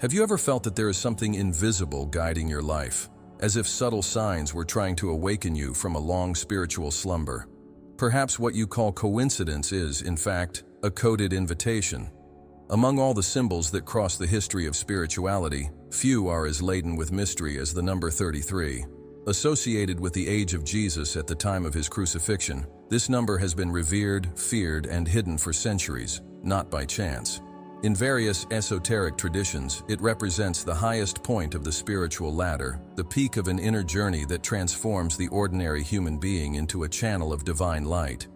Have you ever felt that there is something invisible guiding your life, as if subtle signs were trying to awaken you from a long spiritual slumber? Perhaps what you call coincidence is, in fact, a coded invitation. Among all the symbols that cross the history of spirituality, few are as laden with mystery as the number 33. Associated with the age of Jesus at the time of his crucifixion, this number has been revered, feared, and hidden for centuries, not by chance. In various esoteric traditions, it represents the highest point of the spiritual ladder, the peak of an inner journey that transforms the ordinary human being into a channel of divine light.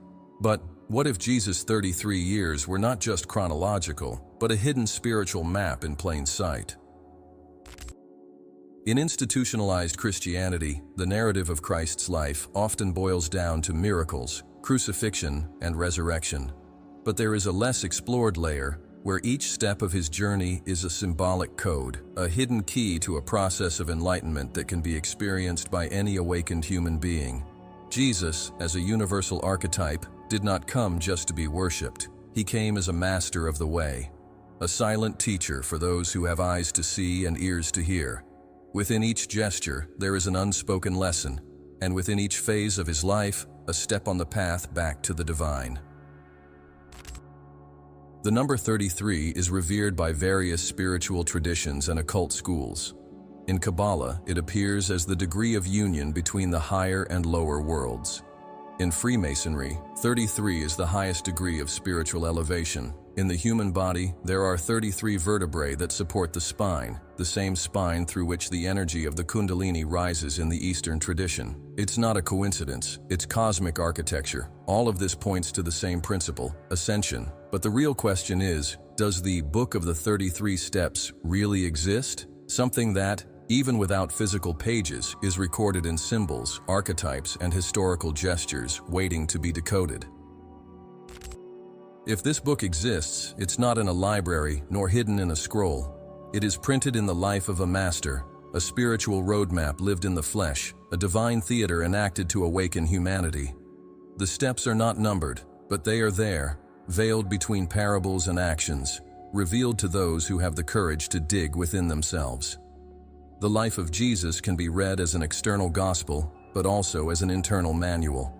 But what if Jesus' 33 years were not just chronological, but a hidden spiritual map in plain sight? In institutionalized Christianity, the narrative of Christ's life often boils down to miracles, crucifixion, and resurrection. But there is a less explored layer, where each step of his journey is a symbolic code, a hidden key to a process of enlightenment that can be experienced by any awakened human being. Jesus, as a universal archetype, did not come just to be worshipped. He came as a master of the way, a silent teacher for those who have eyes to see and ears to hear. Within each gesture, there is an unspoken lesson, and within each phase of his life, a step on the path back to the divine. The number 33 is revered by various spiritual traditions and occult schools. In Kabbalah, it appears as the degree of union between the higher and lower worlds. In Freemasonry, 33 is the highest degree of spiritual elevation. In the human body, there are 33 vertebrae that support the spine, the same spine through which the energy of the Kundalini rises in the Eastern tradition. It's not a coincidence, it's cosmic architecture. All of this points to the same principle, ascension. But the real question is, does the Book of the 33 Steps really exist? Something that, even without physical pages, is recorded in symbols, archetypes, and historical gestures waiting to be decoded. If this book exists, it's not in a library nor hidden in a scroll. It is printed in the life of a master, a spiritual roadmap lived in the flesh, a divine theater enacted to awaken humanity. The steps are not numbered, but they are there, veiled between parables and actions, revealed to those who have the courage to dig within themselves. The life of Jesus can be read as an external gospel, but also as an internal manual.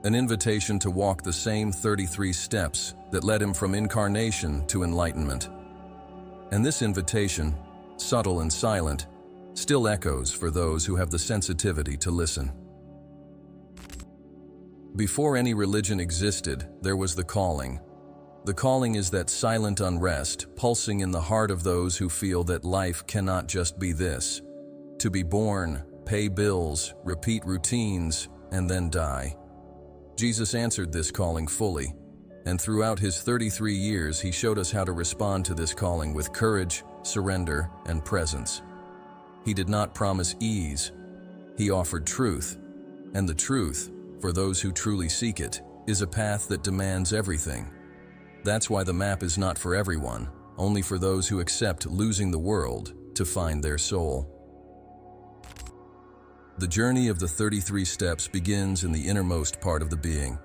An invitation to walk the same 33 steps that led him from incarnation to enlightenment. And this invitation, subtle and silent, still echoes for those who have the sensitivity to listen. Before any religion existed, there was the calling. The calling is that silent unrest pulsing in the heart of those who feel that life cannot just be this: to be born, pay bills, repeat routines, and then die. Jesus answered this calling fully, and throughout his 33 years he showed us how to respond to this calling with courage, surrender, and presence. He did not promise ease. He offered truth, and the truth, for those who truly seek it, is a path that demands everything. That's why the map is not for everyone, only for those who accept losing the world to find their soul. The journey of the 33 steps begins in the innermost part of the being.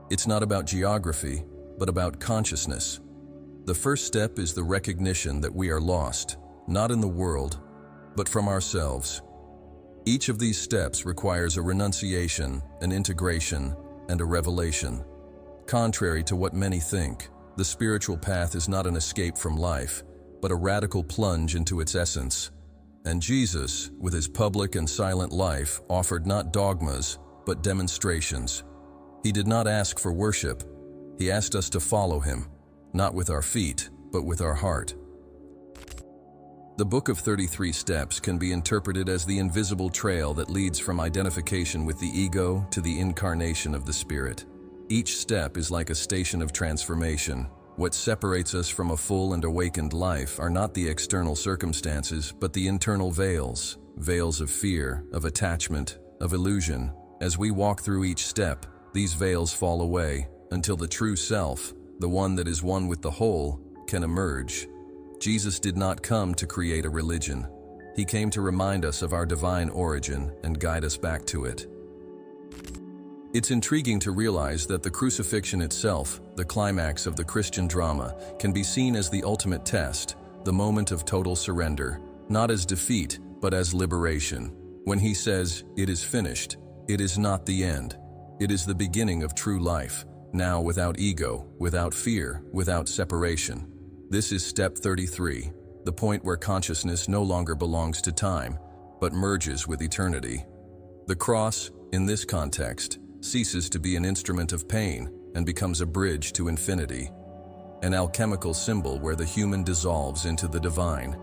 It's not about geography, but about consciousness. The first step is the recognition that we are lost, not in the world, but from ourselves. Each of these steps requires a renunciation, an integration, and a revelation. Contrary to what many think, the spiritual path is not an escape from life, but a radical plunge into its essence. And Jesus, with his public and silent life, offered not dogmas, but demonstrations. He did not ask for worship. He asked us to follow him, not with our feet, but with our heart. The Book of 33 Steps can be interpreted as the invisible trail that leads from identification with the ego to the incarnation of the spirit. Each step is like a station of transformation. What separates us from a full and awakened life are not the external circumstances, but the internal veils of fear, of attachment, of illusion. As we walk through each step, these veils fall away until the true self, the one that is one with the whole, can emerge. Jesus did not come to create a religion. He came to remind us of our divine origin and guide us back to it. It's intriguing to realize that the crucifixion itself, the climax of the Christian drama, can be seen as the ultimate test, the moment of total surrender, not as defeat, but as liberation. When he says, "It is finished," it is not the end. It is the beginning of true life, now without ego, without fear, without separation. This is step 33, the point where consciousness no longer belongs to time, but merges with eternity. The cross, in this context, ceases to be an instrument of pain and becomes a bridge to infinity, an alchemical symbol where the human dissolves into the divine.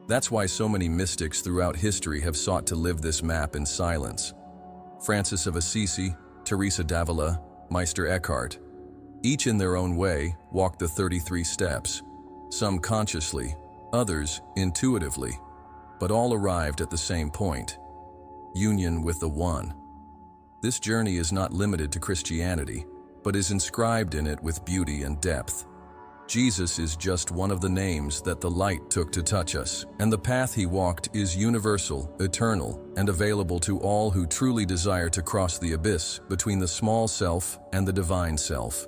That's why so many mystics throughout history have sought to live this map in silence. Francis of Assisi, Teresa d'Avila, Meister Eckhart, each in their own way walked the 33 steps, some consciously, others intuitively, but all arrived at the same point: union with the One. This journey is not limited to Christianity, but is inscribed in it with beauty and depth. Jesus is just one of the names that the light took to touch us, and the path he walked is universal, eternal, and available to all who truly desire to cross the abyss between the small self and the divine self.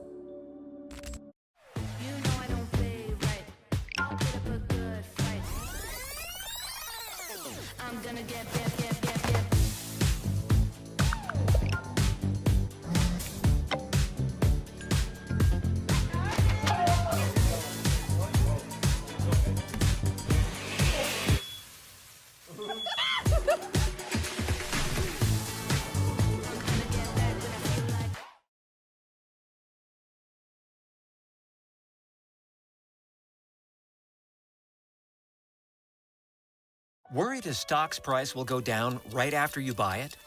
Worried a stock's price will go down right after you buy it?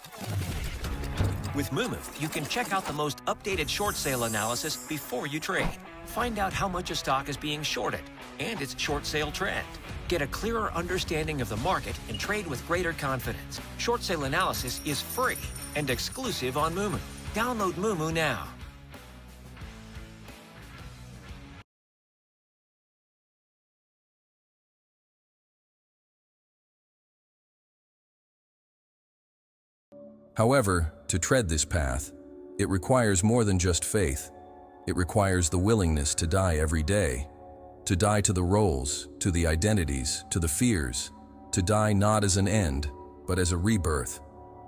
With Moomoo, you can check out the most updated short sale analysis before you trade. Find out how much a stock is being shorted and its short sale trend. Get a clearer understanding of the market and trade with greater confidence. Short sale analysis is free and exclusive on Moomoo. Download Moomoo now. However, to tread this path, it requires more than just faith. It requires the willingness to die every day, to die to the roles, to the identities, to the fears, to die not as an end, but as a rebirth.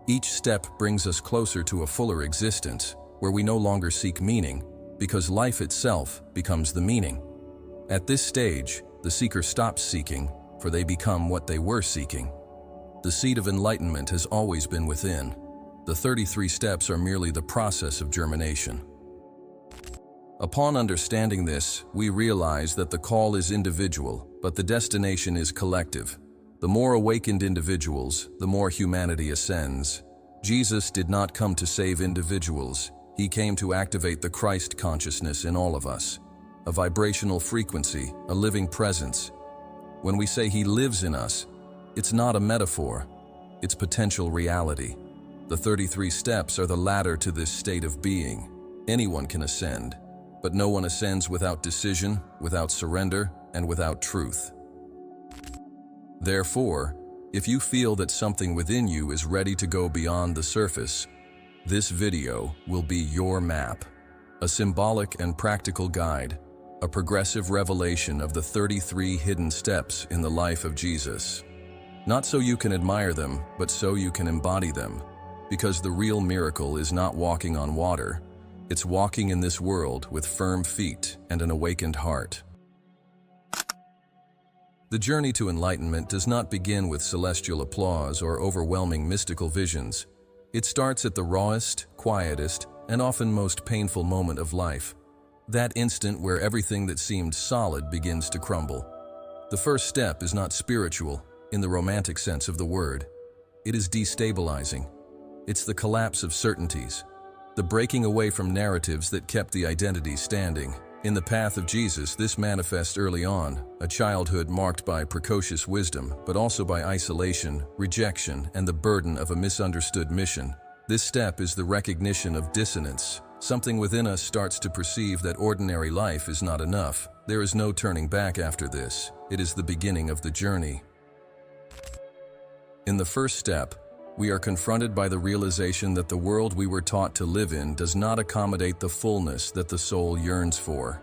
Each step brings us closer to a fuller existence, where we no longer seek meaning, because life itself becomes the meaning. At this stage, the seeker stops seeking, for they become what they were seeking. The seed of enlightenment has always been within. The 33 steps are merely the process of germination. Upon understanding this, we realize that the call is individual, but the destination is collective. The more awakened individuals, the more humanity ascends. Jesus did not come to save individuals. He came to activate the Christ consciousness in all of us, a vibrational frequency, a living presence. When we say He lives in us, it's not a metaphor, it's potential reality. The 33 steps are the ladder to this state of being. Anyone can ascend, but no one ascends without decision, without surrender, and without truth. Therefore, if you feel that something within you is ready to go beyond the surface, this video will be your map, a symbolic and practical guide, a progressive revelation of the 33 hidden steps in the life of Jesus. Not so you can admire them, but so you can embody them. Because the real miracle is not walking on water, it's walking in this world with firm feet and an awakened heart. The journey to enlightenment does not begin with celestial applause or overwhelming mystical visions. It starts at the rawest, quietest, and often most painful moment of life. That instant where everything that seemed solid begins to crumble. The first step is not spiritual, in the romantic sense of the word. It is destabilizing. It's the collapse of certainties, the breaking away from narratives that kept the identity standing. In the path of Jesus, this manifests early on, a childhood marked by precocious wisdom, but also by isolation, rejection, and the burden of a misunderstood mission. This step is the recognition of dissonance. Something within us starts to perceive that ordinary life is not enough. There is no turning back after this. It is the beginning of the journey. In the first step, we are confronted by the realization that the world we were taught to live in does not accommodate the fullness that the soul yearns for.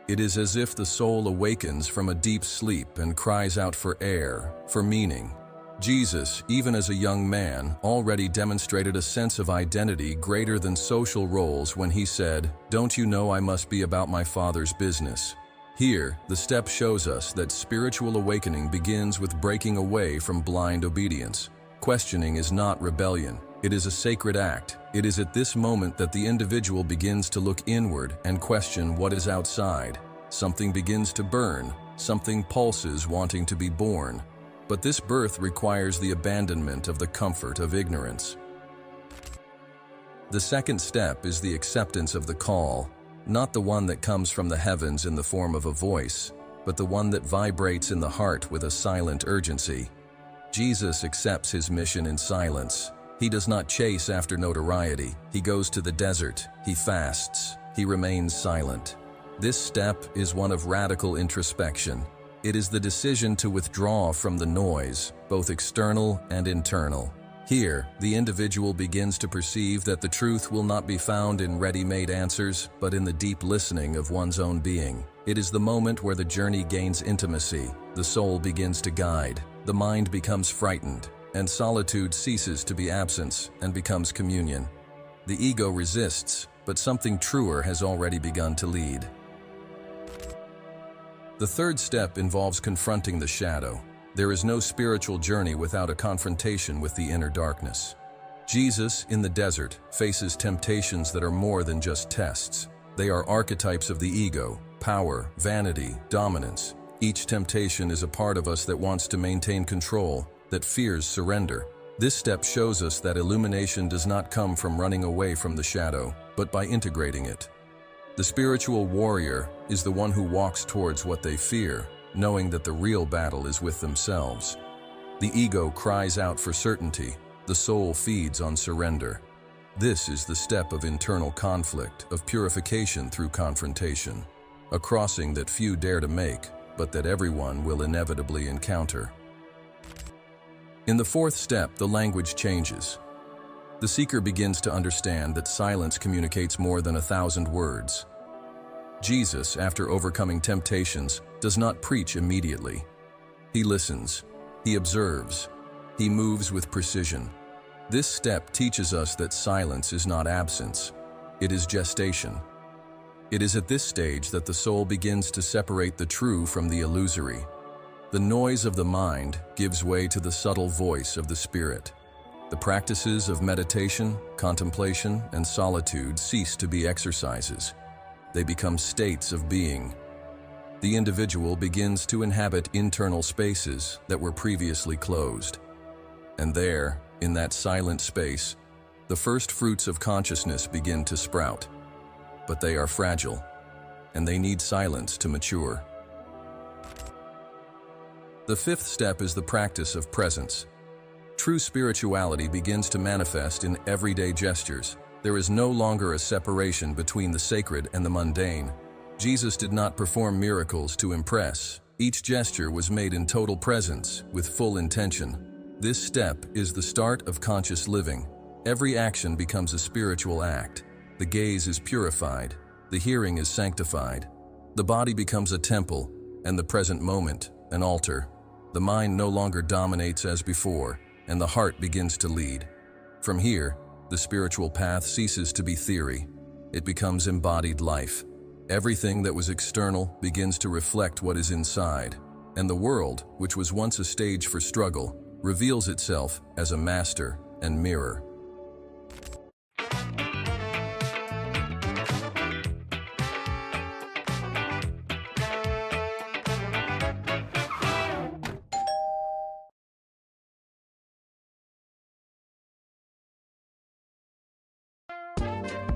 It is as if the soul awakens from a deep sleep and cries out for air, for meaning. Jesus, even as a young man, already demonstrated a sense of identity greater than social roles when he said, "Don't you know I must be about my Father's business?" Here, the step shows us that spiritual awakening begins with breaking away from blind obedience. Questioning is not rebellion. It is a sacred act. It is at this moment that the individual begins to look inward and question what is outside. Something begins to burn. Something pulses wanting to be born. But this birth requires the abandonment of the comfort of ignorance. The second step is the acceptance of the call, not the one that comes from the heavens in the form of a voice, but the one that vibrates in the heart with a silent urgency. Jesus accepts his mission in silence. He does not chase after notoriety. He goes to the desert. He fasts. He remains silent. This step is one of radical introspection. It is the decision to withdraw from the noise, both external and internal. Here, the individual begins to perceive that the truth will not be found in ready-made answers, but in the deep listening of one's own being. It is the moment where the journey gains intimacy, the soul begins to guide, the mind becomes frightened, and solitude ceases to be absence and becomes communion. The ego resists, but something truer has already begun to lead. The third step involves confronting the shadow. There is no spiritual journey without a confrontation with the inner darkness. Jesus, in the desert, faces temptations that are more than just tests. They are archetypes of the ego, power, vanity, dominance. Each temptation is a part of us that wants to maintain control, that fears surrender. This step shows us that illumination does not come from running away from the shadow, but by integrating it. The spiritual warrior is the one who walks towards what they fear, knowing that the real battle is with themselves. The ego cries out for certainty. The soul feeds on surrender. This is the step of internal conflict, of purification through confrontation, a crossing that few dare to make, but that everyone will inevitably encounter. In the fourth step, the language changes. The seeker begins to understand that silence communicates more than 1,000 words. Jesus, after overcoming temptations, does not preach immediately. He listens. He observes. He moves with precision. This step teaches us that silence is not absence. It is gestation. It is at this stage that the soul begins to separate the true from the illusory. The noise of the mind gives way to the subtle voice of the spirit. The practices of meditation, contemplation, and solitude cease to be exercises. They become states of being. The individual begins to inhabit internal spaces that were previously closed. And there, in that silent space, the first fruits of consciousness begin to sprout. But they are fragile, and they need silence to mature. The fifth step is the practice of presence. True spirituality begins to manifest in everyday gestures. There is no longer a separation between the sacred and the mundane. Jesus did not perform miracles to impress. Each gesture was made in total presence, with full intention. This step is the start of conscious living. Every action becomes a spiritual act. The gaze is purified. The hearing is sanctified. The body becomes a temple, and the present moment an altar. The mind no longer dominates as before, and the heart begins to lead. From here, the spiritual path ceases to be theory. It becomes embodied life. Everything that was external begins to reflect what is inside, and the world, which was once a stage for struggle, reveals itself as a master and mirror.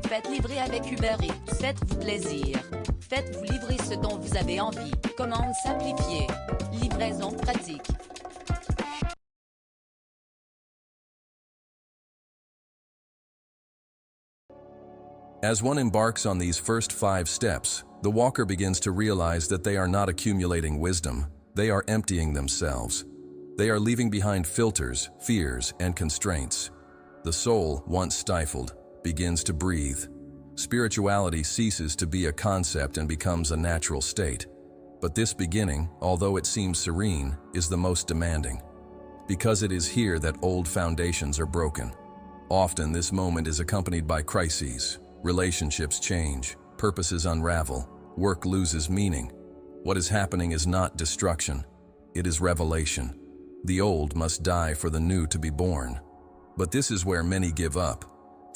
Faites livrer avec Uber Eats. Faites-vous plaisir. Faites-vous livrer ce dont vous avez envie. Commande simplifiée. Livraison pratique. As one embarks on these first 5 steps, the walker begins to realize that they are not accumulating wisdom. They are emptying themselves. They are leaving behind filters, fears, and constraints. The soul, once stifled, begins to breathe. Spirituality ceases to be a concept and becomes a natural state. But this beginning, although it seems serene, is the most demanding. Because it is here that old foundations are broken. Often this moment is accompanied by crises. Relationships change, purposes unravel, work loses meaning. What is happening is not destruction, it is revelation. The old must die for the new to be born. But this is where many give up,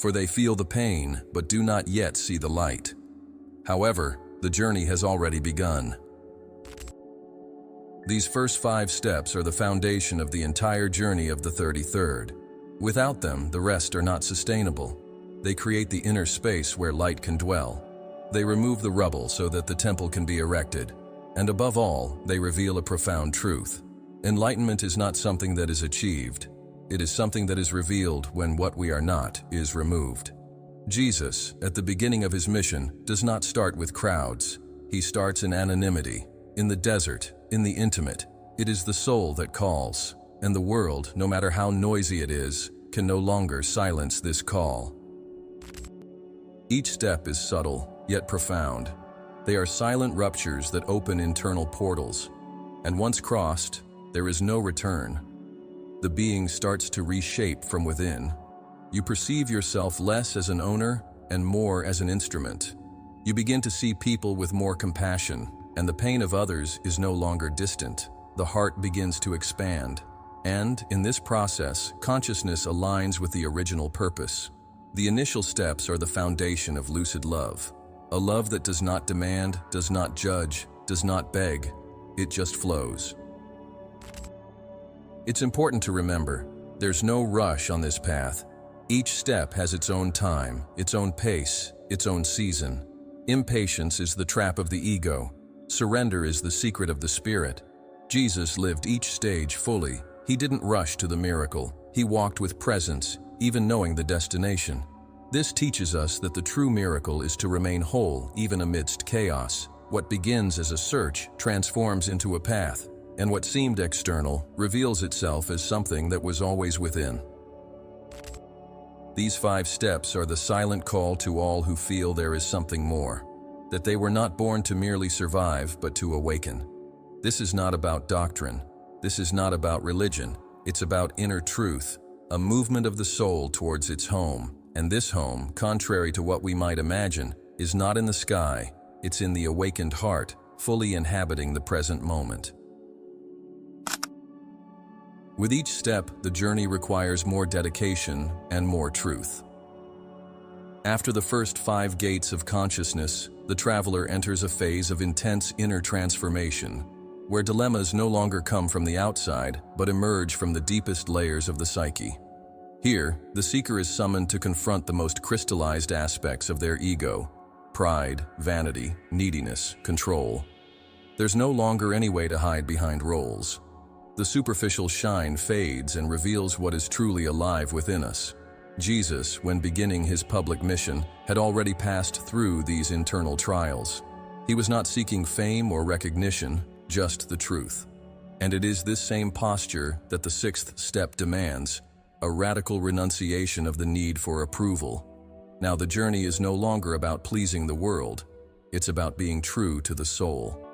for they feel the pain but do not yet see the light. However, the journey has already begun. These first 5 steps are the foundation of the entire journey of the 33rd. Without them, the rest are not sustainable. They create the inner space where light can dwell. They remove the rubble so that the temple can be erected. And above all, they reveal a profound truth. Enlightenment is not something that is achieved. It is something that is revealed when what we are not is removed. Jesus, at the beginning of his mission, does not start with crowds. He starts in anonymity, in the desert, in the intimate. It is the soul that calls, and the world, no matter how noisy it is, can no longer silence this call. Each step is subtle, yet profound. They are silent ruptures that open internal portals, and once crossed, there is no return. The being starts to reshape from within. You perceive yourself less as an owner and more as an instrument. You begin to see people with more compassion, and the pain of others is no longer distant. The heart begins to expand, and in this process, consciousness aligns with the original purpose. The initial steps are the foundation of lucid love. A love that does not demand, does not judge, does not beg. It just flows. It's important to remember, there's no rush on this path. Each step has its own time, its own pace, its own season. Impatience is the trap of the ego. Surrender is the secret of the spirit. Jesus lived each stage fully. He didn't rush to the miracle. He walked with presence, even knowing the destination. This teaches us that the true miracle is to remain whole even amidst chaos. What begins as a search transforms into a path, and what seemed external reveals itself as something that was always within. These 5 steps are the silent call to all who feel there is something more, that they were not born to merely survive but to awaken. This is not about doctrine. This is not about religion. It's about inner truth, a movement of the soul towards its home. And this home, contrary to what we might imagine, is not in the sky. It's in the awakened heart, fully inhabiting the present moment. With each step, the journey requires more dedication and more truth. After the first 5 gates of consciousness, the traveler enters a phase of intense inner transformation, where dilemmas no longer come from the outside, but emerge from the deepest layers of the psyche. Here, the seeker is summoned to confront the most crystallized aspects of their ego: pride, vanity, neediness, control. There's no longer any way to hide behind roles. The superficial shine fades and reveals what is truly alive within us. Jesus, when beginning his public mission, had already passed through these internal trials. He was not seeking fame or recognition, just the truth. And it is this same posture that the 6th step demands, a radical renunciation of the need for approval. Now the journey is no longer about pleasing the world, it's about being true to the soul.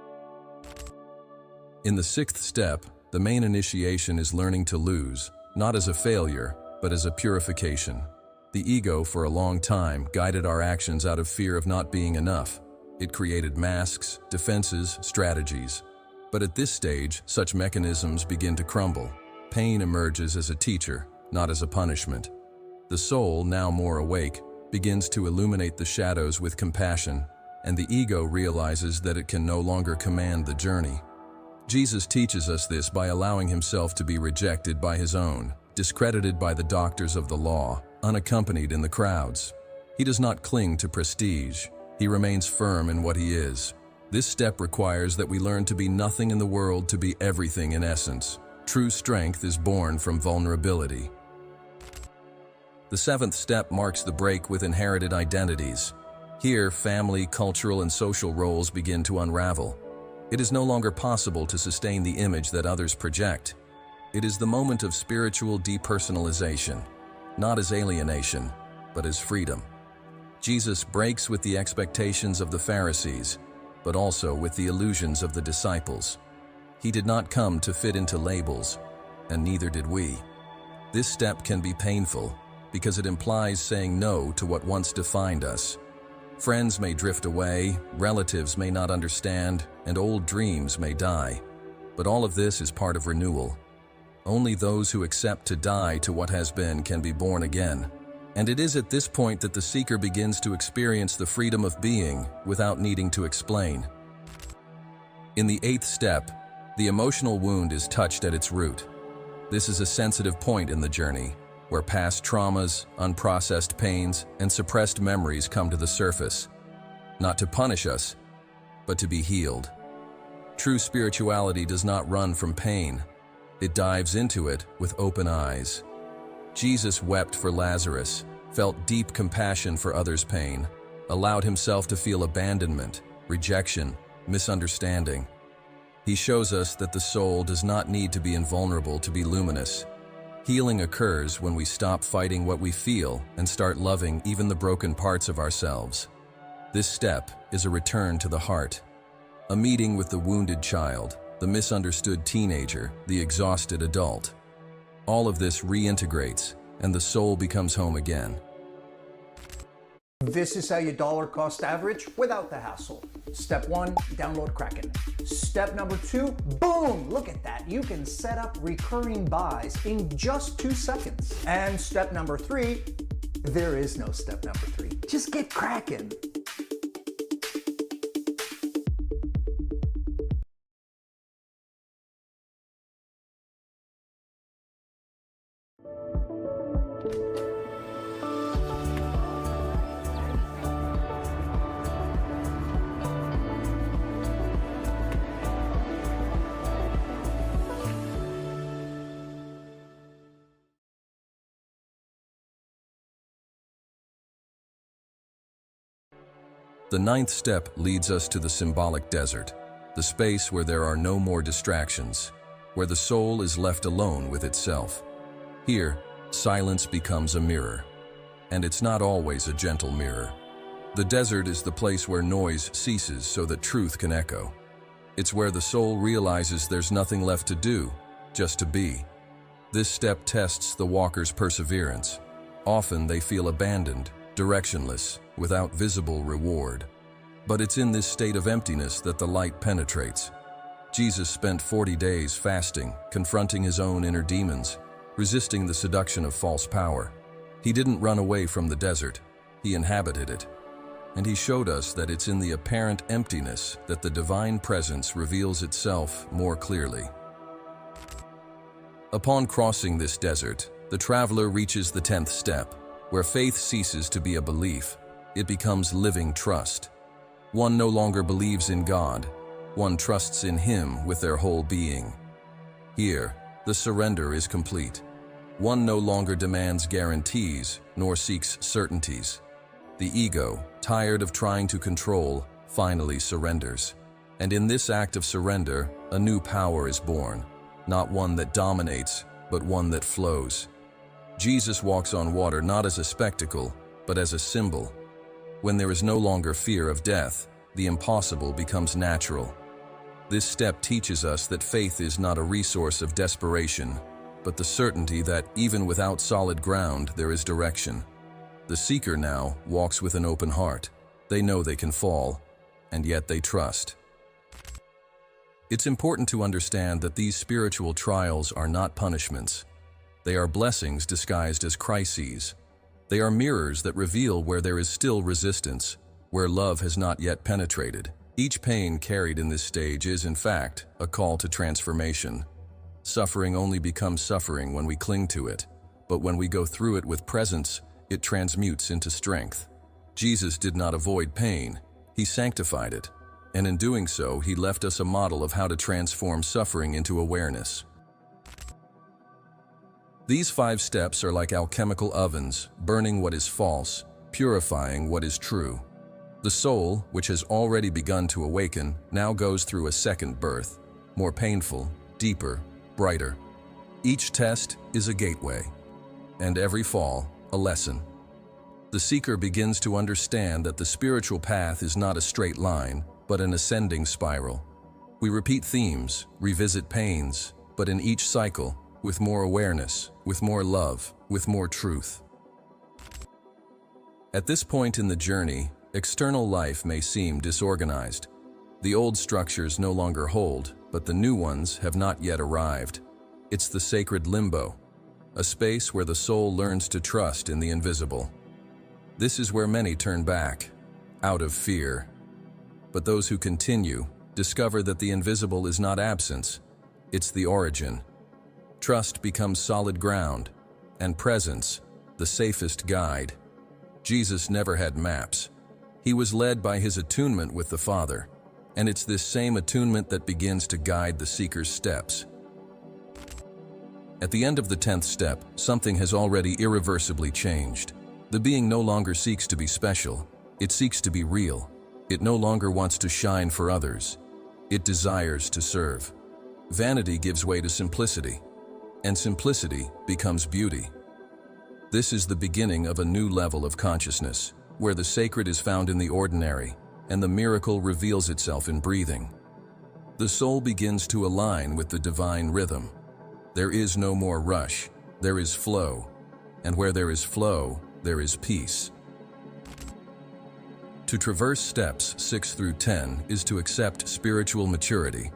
In the 6th step, the main initiation is learning to lose, not as a failure, but as a purification. The ego, for a long time, guided our actions out of fear of not being enough. It created masks, defenses, strategies. But at this stage, such mechanisms begin to crumble. Pain emerges as a teacher, not as a punishment. The soul, now more awake, begins to illuminate the shadows with compassion, and the ego realizes that it can no longer command the journey. Jesus teaches us this by allowing himself to be rejected by his own, discredited by the doctors of the law, unaccompanied in the crowds. He does not cling to prestige. He remains firm in what he is. This step requires that we learn to be nothing in the world to be everything in essence. True strength is born from vulnerability. The 7th step marks the break with inherited identities. Here, family, cultural, and social roles begin to unravel. It is no longer possible to sustain the image that others project. It is the moment of spiritual depersonalization, not as alienation, but as freedom. Jesus breaks with the expectations of the Pharisees, but also with the illusions of the disciples. He did not come to fit into labels, and neither did we. This step can be painful because it implies saying no to what once defined us. Friends may drift away, relatives may not understand, and old dreams may die. But all of this is part of renewal. Only those who accept to die to what has been can be born again. And it is at this point that the seeker begins to experience the freedom of being without needing to explain. In the 8th step, the emotional wound is touched at its root. This is a sensitive point in the journey, where past traumas, unprocessed pains, and suppressed memories come to the surface, not to punish us, but to be healed. True spirituality does not run from pain. It dives into it with open eyes. Jesus wept for Lazarus, felt deep compassion for others' pain, allowed himself to feel abandonment, rejection, misunderstanding. He shows us that the soul does not need to be invulnerable to be luminous. Healing occurs when we stop fighting what we feel and start loving even the broken parts of ourselves. This step is a return to the heart, a meeting with the wounded child, the misunderstood teenager, the exhausted adult. All of this reintegrates, and the soul becomes home again. This is how you dollar cost average without the hassle. Step 1, download Kraken. Step number 2, boom, look at that. You can set up recurring buys in just 2 seconds. And step number 3, there is no step number 3. Just get Kraken. The 9th step leads us to the symbolic desert, the space where there are no more distractions, where the soul is left alone with itself. Here, silence becomes a mirror, and it's not always a gentle mirror. The desert is the place where noise ceases so that truth can echo. It's where the soul realizes there's nothing left to do, just to be. This step tests the walker's perseverance. Often they feel abandoned, directionless, without visible reward. But it's in this state of emptiness that the light penetrates. Jesus spent 40 days fasting, confronting his own inner demons, resisting the seduction of false power. He didn't run away from the desert, he inhabited it. And he showed us that it's in the apparent emptiness that the divine presence reveals itself more clearly. Upon crossing this desert, the traveler reaches the 10th step, where faith ceases to be a belief. It becomes living trust. One no longer believes in God. One trusts in Him with their whole being. Here, the surrender is complete. One no longer demands guarantees, nor seeks certainties. The ego, tired of trying to control, finally surrenders. And in this act of surrender, a new power is born. Not one that dominates, but one that flows. Jesus walks on water not as a spectacle, but as a symbol. When there is no longer fear of death, the impossible becomes natural. This step teaches us that faith is not a resource of desperation, but the certainty that even without solid ground, there is direction. The seeker now walks with an open heart. They know they can fall, and yet they trust. It's important to understand that these spiritual trials are not punishments. They are blessings disguised as crises. They are mirrors that reveal where there is still resistance, where love has not yet penetrated. Each pain carried in this stage is, in fact, a call to transformation. Suffering only becomes suffering when we cling to it, but when we go through it with presence, it transmutes into strength. Jesus did not avoid pain, He sanctified it, and in doing so, He left us a model of how to transform suffering into awareness. These 5 steps are like alchemical ovens, burning what is false, purifying what is true. The soul, which has already begun to awaken, now goes through a second birth, more painful, deeper, brighter. Each test is a gateway, and every fall, a lesson. The seeker begins to understand that the spiritual path is not a straight line, but an ascending spiral. We repeat themes, revisit pains, but in each cycle, with more awareness, with more love, with more truth. At this point in the journey, external life may seem disorganized. The old structures no longer hold, but the new ones have not yet arrived. It's the sacred limbo, a space where the soul learns to trust in the invisible. This is where many turn back, out of fear. But those who continue discover that the invisible is not absence, it's the origin. Trust becomes solid ground, and presence, the safest guide. Jesus never had maps. He was led by his attunement with the Father, and it's this same attunement that begins to guide the seeker's steps. At the end of the 10th step, something has already irreversibly changed. The being no longer seeks to be special, it seeks to be real. It no longer wants to shine for others. It desires to serve. Vanity gives way to simplicity, and simplicity becomes beauty. This is the beginning of a new level of consciousness, where the sacred is found in the ordinary, and the miracle reveals itself in breathing. The soul begins to align with the divine rhythm. There is no more rush, there is flow, and where there is flow, there is peace. To traverse steps 6 through 10 is to accept spiritual maturity.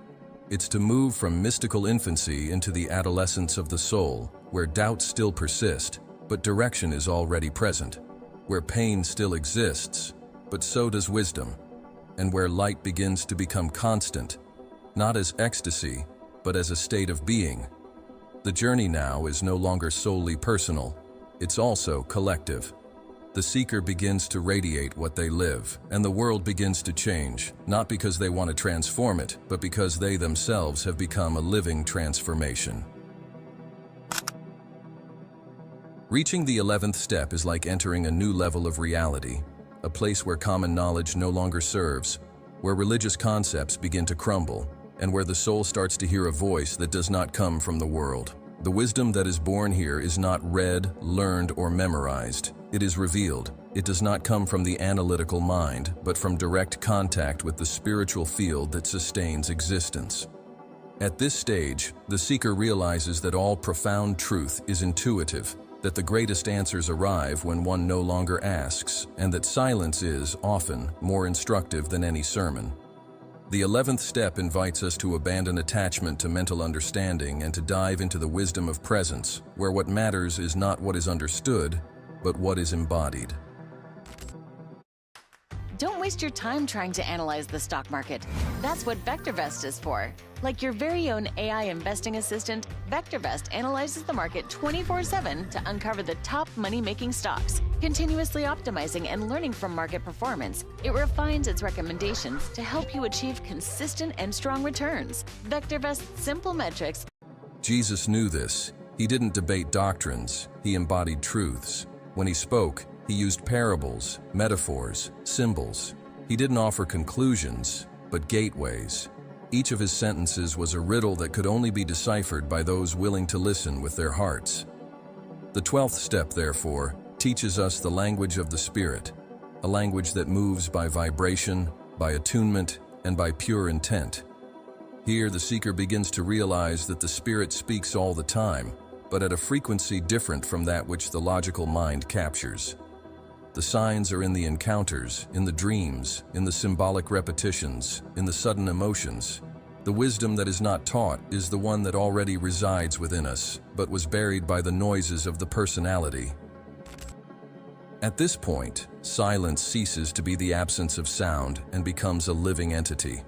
It's to move from mystical infancy into the adolescence of the soul, where doubts still persist, but direction is already present, where pain still exists, but so does wisdom, and where light begins to become constant, not as ecstasy, but as a state of being. The journey now is no longer solely personal, it's also collective. The seeker begins to radiate what they live, and the world begins to change, not because they want to transform it, but because they themselves have become a living transformation. Reaching the 11th step is like entering a new level of reality, a place where common knowledge no longer serves, where religious concepts begin to crumble, and where the soul starts to hear a voice that does not come from the world. The wisdom that is born here is not read, learned, or memorized. It is revealed. It does not come from the analytical mind, but from direct contact with the spiritual field that sustains existence. At this stage, the seeker realizes that all profound truth is intuitive, that the greatest answers arrive when one no longer asks, and that silence is, often, more instructive than any sermon. The 11th step invites us to abandon attachment to mental understanding and to dive into the wisdom of presence, where what matters is not what is understood, but what is embodied. Don't waste your time trying to analyze the stock market. That's what VectorVest is for. Like your very own AI investing assistant, VectorVest analyzes the market 24/7 to uncover the top money-making stocks. Continuously optimizing and learning from market performance, it refines its recommendations to help you achieve consistent and strong returns. VectorVest's simple metrics. Jesus knew this. He didn't debate doctrines, he embodied truths. When he spoke, he used parables, metaphors, symbols. He didn't offer conclusions, but gateways. Each of his sentences was a riddle that could only be deciphered by those willing to listen with their hearts. The 12th step, therefore, teaches us the language of the Spirit, a language that moves by vibration, by attunement, and by pure intent. Here, the seeker begins to realize that the Spirit speaks all the time, but at a frequency different from that which the logical mind captures. The signs are in the encounters, in the dreams, in the symbolic repetitions, in the sudden emotions. The wisdom that is not taught is the one that already resides within us, but was buried by the noises of the personality. At this point, silence ceases to be the absence of sound and becomes a living entity.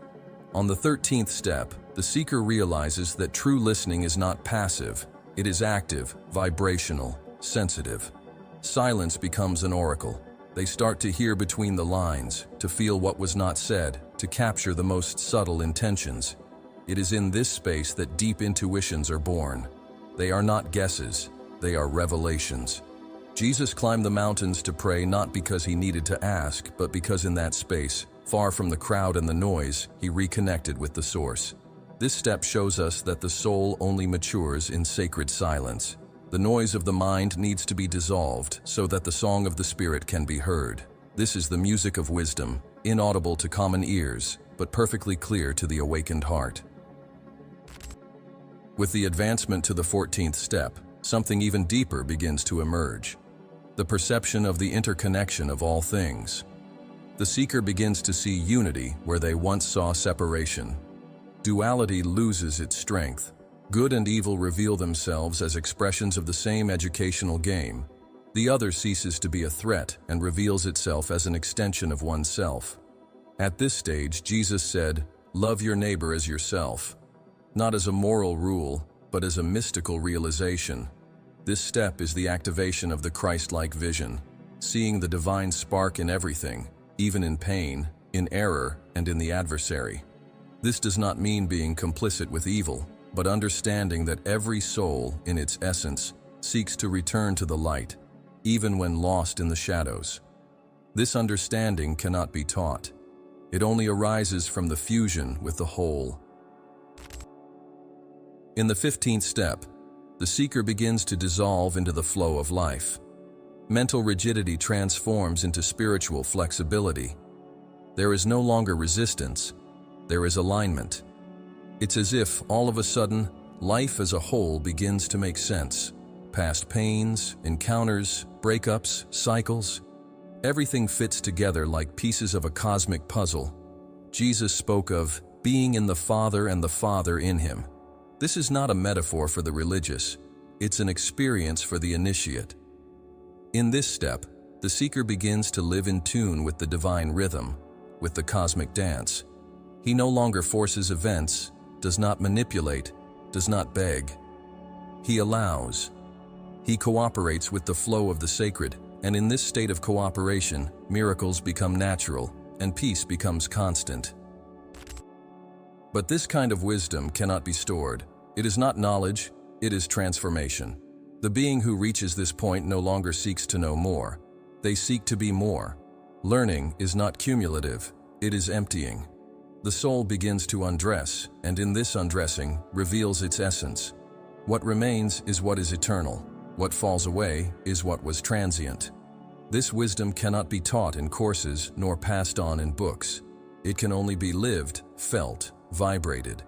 On the 13th step, the seeker realizes that true listening is not passive, it is active, vibrational, sensitive. Silence becomes an oracle. They start to hear between the lines, to feel what was not said, to capture the most subtle intentions. It is in this space that deep intuitions are born. They are not guesses, they are revelations. Jesus climbed the mountains to pray not because he needed to ask, but because in that space, far from the crowd and the noise, he reconnected with the source. This step shows us that the soul only matures in sacred silence. The noise of the mind needs to be dissolved so that the song of the Spirit can be heard. This is the music of wisdom, inaudible to common ears, but perfectly clear to the awakened heart. With the advancement to the 14th step, something even deeper begins to emerge. The perception of the interconnection of all things. The seeker begins to see unity where they once saw separation. Duality loses its strength. Good and evil reveal themselves as expressions of the same educational game. The other ceases to be a threat and reveals itself as an extension of oneself. At this stage, Jesus said, "Love your neighbor as yourself," not as a moral rule, but as a mystical realization. This step is the activation of the Christ-like vision, seeing the divine spark in everything, even in pain, in error, and in the adversary. This does not mean being complicit with evil, but understanding that every soul, in its essence, seeks to return to the light, even when lost in the shadows. This understanding cannot be taught. It only arises from the fusion with the whole. In the 15th step, the seeker begins to dissolve into the flow of life. Mental rigidity transforms into spiritual flexibility. There is no longer resistance, there is alignment. It's as if, all of a sudden, life as a whole begins to make sense. Past pains, encounters, breakups, cycles, everything fits together like pieces of a cosmic puzzle. Jesus spoke of being in the Father and the Father in Him. This is not a metaphor for the religious, it's an experience for the initiate. In this step, the seeker begins to live in tune with the divine rhythm, with the cosmic dance. He no longer forces events, does not manipulate, does not beg. He allows. He cooperates with the flow of the sacred, and in this state of cooperation, miracles become natural, and peace becomes constant. But this kind of wisdom cannot be stored. It is not knowledge, it is transformation. The being who reaches this point no longer seeks to know more. They seek to be more. Learning is not cumulative, it is emptying. The soul begins to undress, and in this undressing reveals its essence. What remains is what is eternal. What falls away is what was transient. This wisdom cannot be taught in courses nor passed on in books. It can only be lived, felt, vibrated.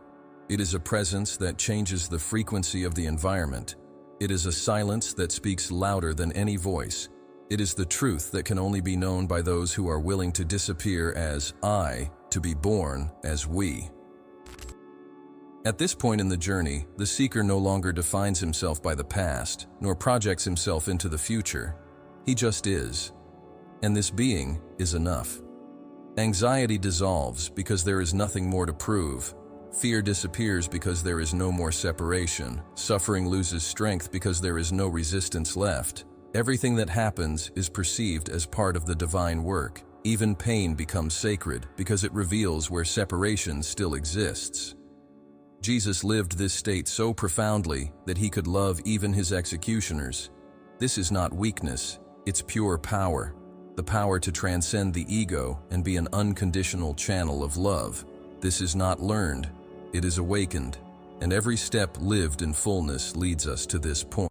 It is a presence that changes the frequency of the environment. It is a silence that speaks louder than any voice. It is the truth that can only be known by those who are willing to disappear as I, to be born as we. At this point in the journey, the seeker no longer defines himself by the past, nor projects himself into the future. He just is. And this being is enough. Anxiety dissolves because there is nothing more to prove. Fear disappears because there is no more separation. Suffering loses strength because there is no resistance left. Everything that happens is perceived as part of the divine work. Even pain becomes sacred because it reveals where separation still exists. Jesus lived this state so profoundly that he could love even his executioners. This is not weakness, it's pure power. The power to transcend the ego and be an unconditional channel of love. This is not learned, it is awakened, and every step lived in fullness leads us to this point.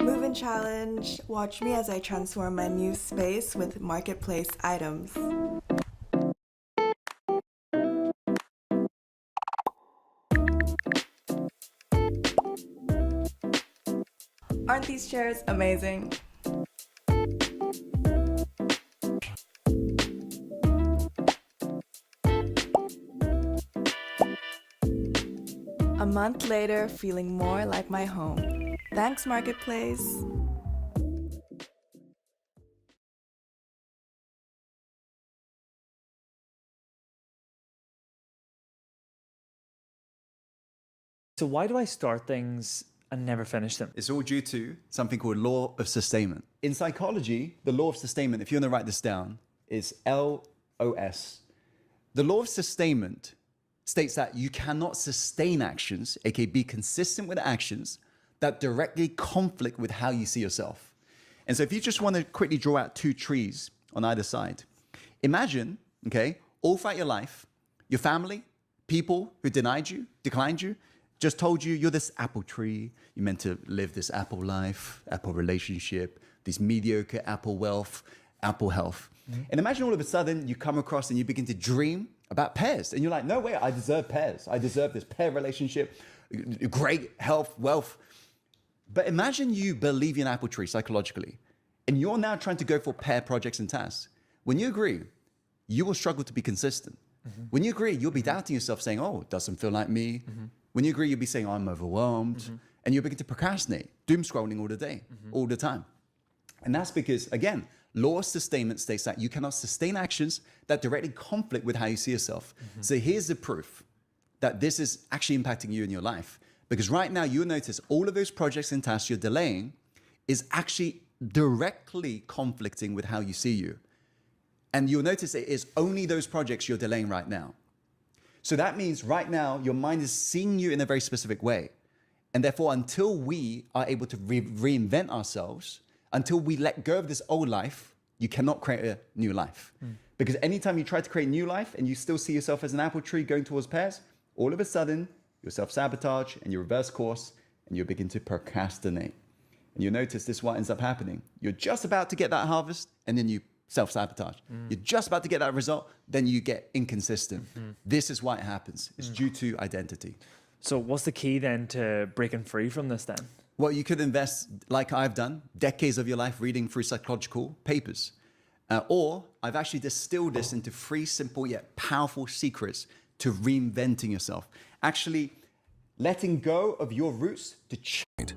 Move-in challenge. Watch me as I transform my new space with marketplace items. Aren't these chairs amazing? A month later, feeling more like my home. Thanks, Marketplace. So why do I start things and never finish them? It's all due to something called law of sustainment. In psychology, the law of sustainment, if you want to write this down, is LOS. The law of sustainment states that you cannot sustain actions, aka be consistent with actions, that directly conflict with how you see yourself. And so if you just want to quickly draw out two trees on either side, imagine, okay, all throughout your life, your family, people who declined you, just told you you're this apple tree. You're meant to live this apple life, apple relationship, this mediocre apple wealth, apple health. And imagine all of a sudden you come across and you begin to dream about pears. And you're like, no way, I deserve pears. I deserve this pear relationship, great health, wealth. But imagine you believe in an apple tree psychologically, and you're now trying to go for pear projects and tasks. When you agree, you will struggle to be consistent. When you agree, you'll be doubting yourself, saying, oh, it doesn't feel like me. When you agree, you'll be saying, oh, I'm overwhelmed. And you'll begin to procrastinate, doom scrolling all the day, all the time. And that's because, again, law of sustainment states that you cannot sustain actions that directly conflict with how you see yourself. So here's the proof that this is actually impacting you in your life. Because right now, you'll notice all of those projects and tasks you're delaying is actually directly conflicting with how you see you. And you'll notice it is only those projects you're delaying right now. So that means right now, your mind is seeing you in a very specific way. And therefore, until we are able to reinvent ourselves, until we let go of this old life, you cannot create a new life. Because anytime you try to create a new life and you still see yourself as an apple tree going towards pears, all of a sudden, you self-sabotage and you reverse course and you begin to procrastinate. And you notice this is what ends up happening. You're just about to get that harvest and then you self-sabotage. You're just about to get that result, then you get inconsistent. This is why it happens. It's due to identity. So what's the key then to breaking free from this then? Well, you could invest, like I've done, decades of your life reading through psychological papers. Or I've actually distilled this into 3 simple yet powerful secrets to reinventing yourself. Actually, letting go of your roots to change.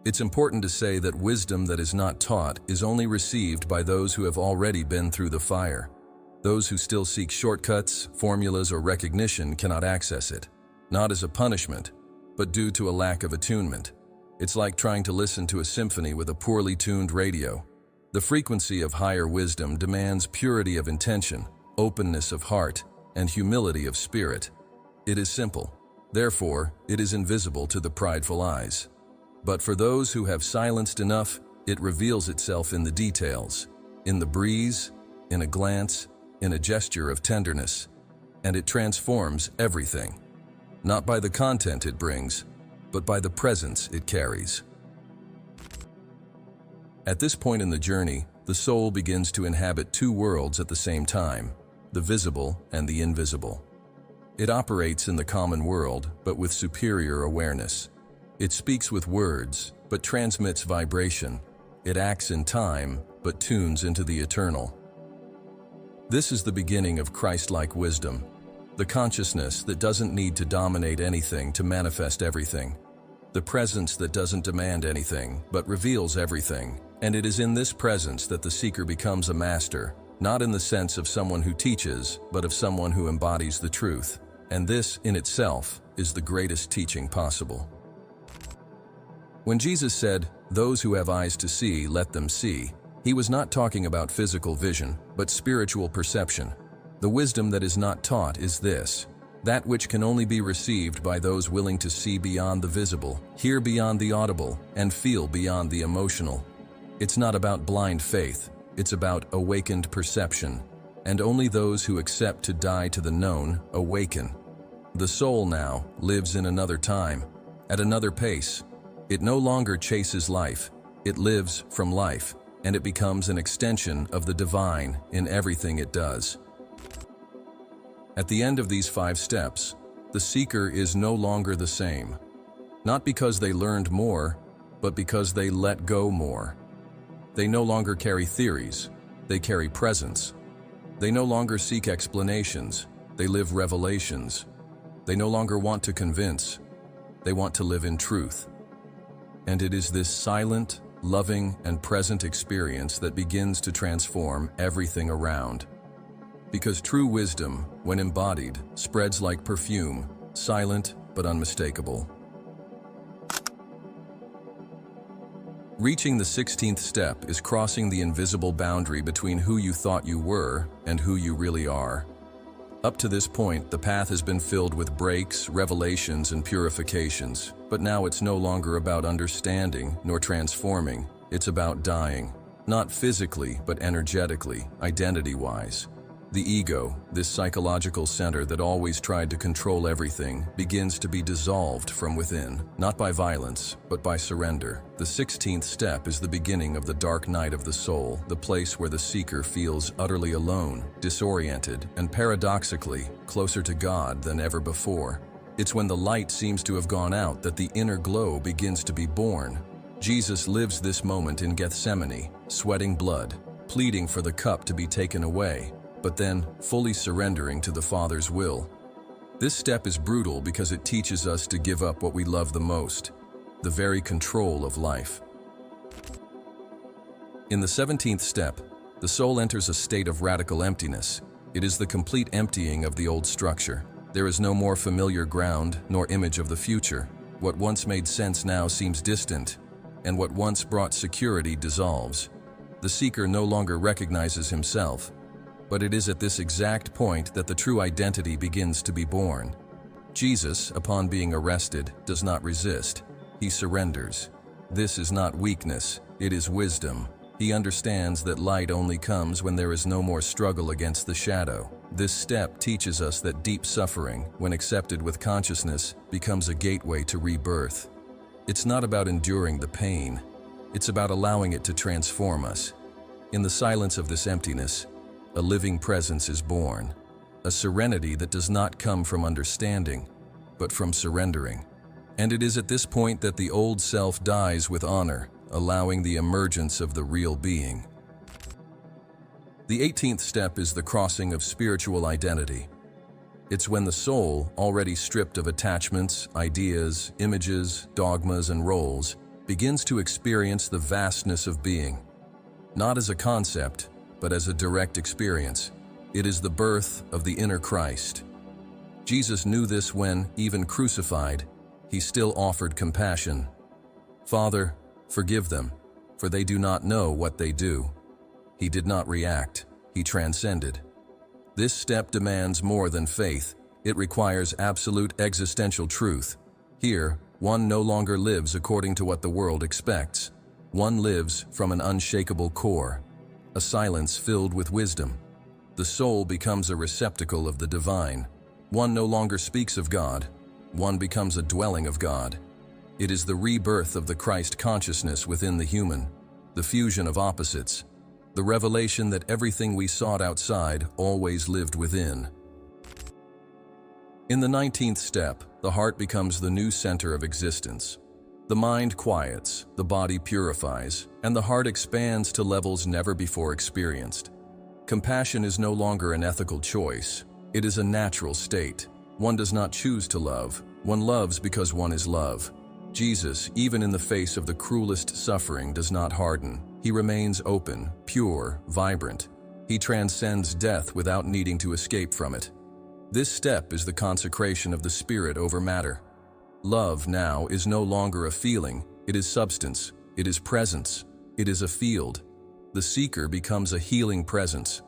It's important to say that wisdom that is not taught is only received by those who have already been through the fire. Those who still seek shortcuts, formulas, or recognition cannot access it, not as a punishment, but due to a lack of attunement. It's like trying to listen to a symphony with a poorly tuned radio. The frequency of higher wisdom demands purity of intention, openness of heart, and humility of spirit. It is simple. Therefore, it is invisible to the prideful eyes. But for those who have silenced enough, it reveals itself in the details, in the breeze, in a glance, in a gesture of tenderness, and it transforms everything. Not by the content it brings, but by the presence it carries. At this point in the journey, the soul begins to inhabit 2 worlds at the same time, the visible and the invisible. It operates in the common world, but with superior awareness. It speaks with words, but transmits vibration. It acts in time, but tunes into the eternal. This is the beginning of Christ-like wisdom, the consciousness that doesn't need to dominate anything to manifest everything, the presence that doesn't demand anything, but reveals everything. And it is in this presence that the seeker becomes a master, not in the sense of someone who teaches, but of someone who embodies the truth. And this, in itself, is the greatest teaching possible. When Jesus said, "Those who have eyes to see, let them see," he was not talking about physical vision, but spiritual perception. The wisdom that is not taught is this: that which can only be received by those willing to see beyond the visible, hear beyond the audible, and feel beyond the emotional. It's not about blind faith, it's about awakened perception. And only those who accept to die to the known awaken. The soul now lives in another time, at another pace. It no longer chases life, it lives from life, and it becomes an extension of the divine in everything it does. At the end of these 5 steps, the seeker is no longer the same. Not because they learned more, but because they let go more. They no longer carry theories, they carry presence. They no longer seek explanations, they live revelations. They no longer want to convince, they want to live in truth. And it is this silent, loving, and present experience that begins to transform everything around. Because true wisdom, when embodied, spreads like perfume, silent but unmistakable. Reaching the 16th step is crossing the invisible boundary between who you thought you were and who you really are. Up to this point, the path has been filled with breaks, revelations, and purifications, but now it's no longer about understanding nor transforming. It's about dying, not physically, but energetically, identity-wise. The ego, this psychological center that always tried to control everything, begins to be dissolved from within, not by violence, but by surrender. The 16th step is the beginning of the dark night of the soul, the place where the seeker feels utterly alone, disoriented, and paradoxically, closer to God than ever before. It's when the light seems to have gone out that the inner glow begins to be born. Jesus lives this moment in Gethsemane, sweating blood, pleading for the cup to be taken away, but then fully surrendering to the Father's will. This step is brutal because it teaches us to give up what we love the most, the very control of life. In the 17th step, the soul enters a state of radical emptiness. It is the complete emptying of the old structure. There is no more familiar ground nor image of the future. What once made sense now seems distant, and what once brought security dissolves. The seeker no longer recognizes himself, but it is at this exact point that the true identity begins to be born. Jesus, upon being arrested, does not resist. He surrenders. This is not weakness, it is wisdom. He understands that light only comes when there is no more struggle against the shadow. This step teaches us that deep suffering, when accepted with consciousness, becomes a gateway to rebirth. It's not about enduring the pain. It's about allowing it to transform us. In the silence of this emptiness, a living presence is born, a serenity that does not come from understanding, but from surrendering. And it is at this point that the old self dies with honor, allowing the emergence of the real being. The 18th step is the crossing of spiritual identity. It's when the soul, already stripped of attachments, ideas, images, dogmas, and roles, begins to experience the vastness of being. Not as a concept, but as a direct experience. It is the birth of the inner Christ. Jesus knew this when, even crucified, he still offered compassion. "Father, forgive them, for they do not know what they do." He did not react, he transcended. This step demands more than faith. It requires absolute existential truth. Here, one no longer lives according to what the world expects. One lives from an unshakable core, a silence filled with wisdom. The soul becomes a receptacle of the divine. One no longer speaks of God. One becomes a dwelling of God. It is the rebirth of the Christ consciousness within the human, the fusion of opposites, the revelation that everything we sought outside always lived within. In the 19th step, the heart becomes the new center of existence. The mind quiets, the body purifies, and the heart expands to levels never before experienced. Compassion is no longer an ethical choice. It is a natural state. One does not choose to love. One loves because one is love. Jesus, even in the face of the cruelest suffering, does not harden. He remains open, pure, vibrant. He transcends death without needing to escape from it. This step is the consecration of the spirit over matter. Love now is no longer a feeling, it is substance, it is presence, it is a field. The seeker becomes a healing presence.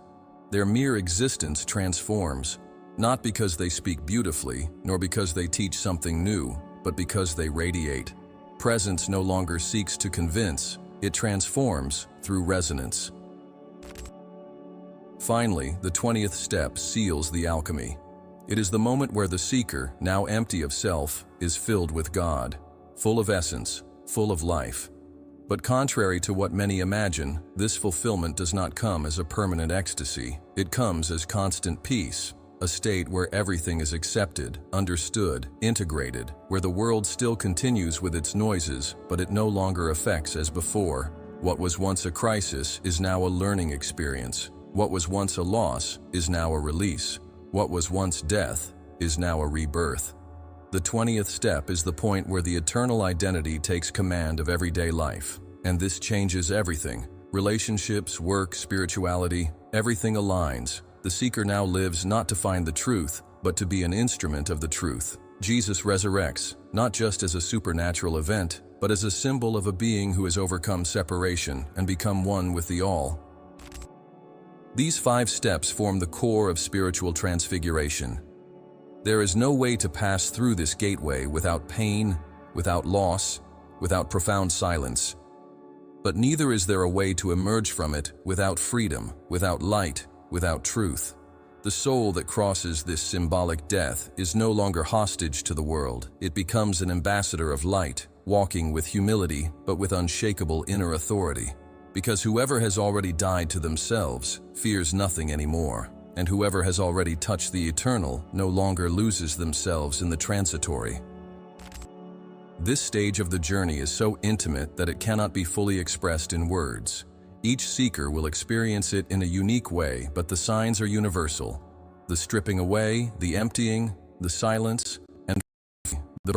Their mere existence transforms, not because they speak beautifully, nor because they teach something new, but because they radiate. Presence no longer seeks to convince, it transforms through resonance. Finally, the 20th step seals the alchemy. It is the moment where the seeker, now empty of self, is filled with God, full of essence, full of life. But contrary to what many imagine, this fulfillment does not come as a permanent ecstasy. It comes as constant peace, a state where everything is accepted, understood, integrated, where the world still continues with its noises, but it no longer affects as before. What was once a crisis is now a learning experience. What was once a loss is now a release. What was once death is now a rebirth. The 20th step is the point where the eternal identity takes command of everyday life. And this changes everything. Relationships, work, spirituality, everything aligns. The seeker now lives not to find the truth, but to be an instrument of the truth. Jesus resurrects, not just as a supernatural event, but as a symbol of a being who has overcome separation and become one with the all. These 5 steps form the core of spiritual transfiguration. There is no way to pass through this gateway without pain, without loss, without profound silence. But neither is there a way to emerge from it without freedom, without light, without truth. The soul that crosses this symbolic death is no longer hostage to the world. It becomes an ambassador of light, walking with humility but with unshakable inner authority. Because whoever has already died to themselves fears nothing anymore, and whoever has already touched the eternal no longer loses themselves in the transitory. This stage of the journey is so intimate that it cannot be fully expressed in words. Each seeker will experience it in a unique way, but the signs are universal. The stripping away, the emptying, the silence, and the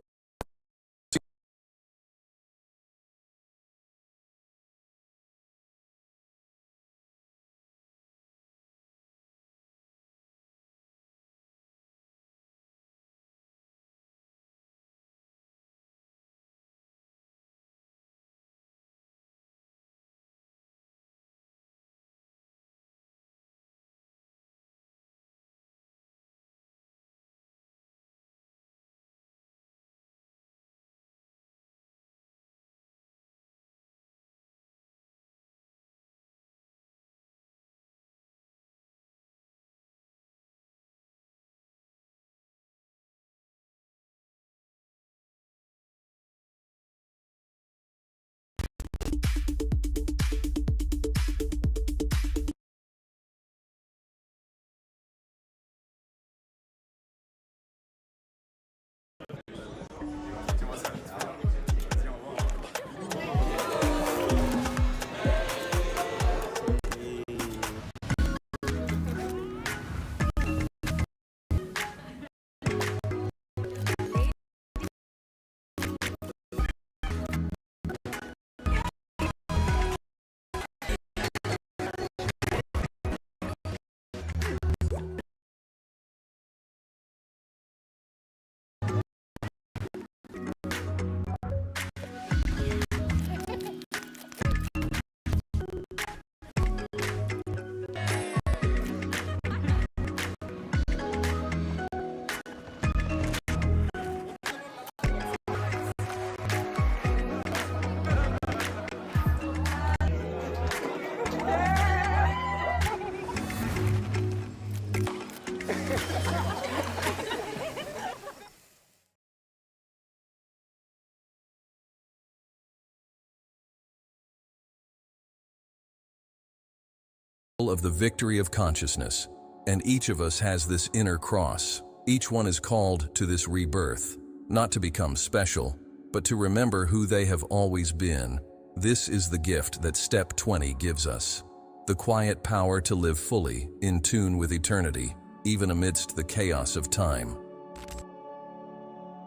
of the victory of consciousness. And each of us has this inner cross. Each one is called to this rebirth, not to become special, but to remember who they have always been. This is the gift that Step 20 gives us. The quiet power to live fully, in tune with eternity, even amidst the chaos of time.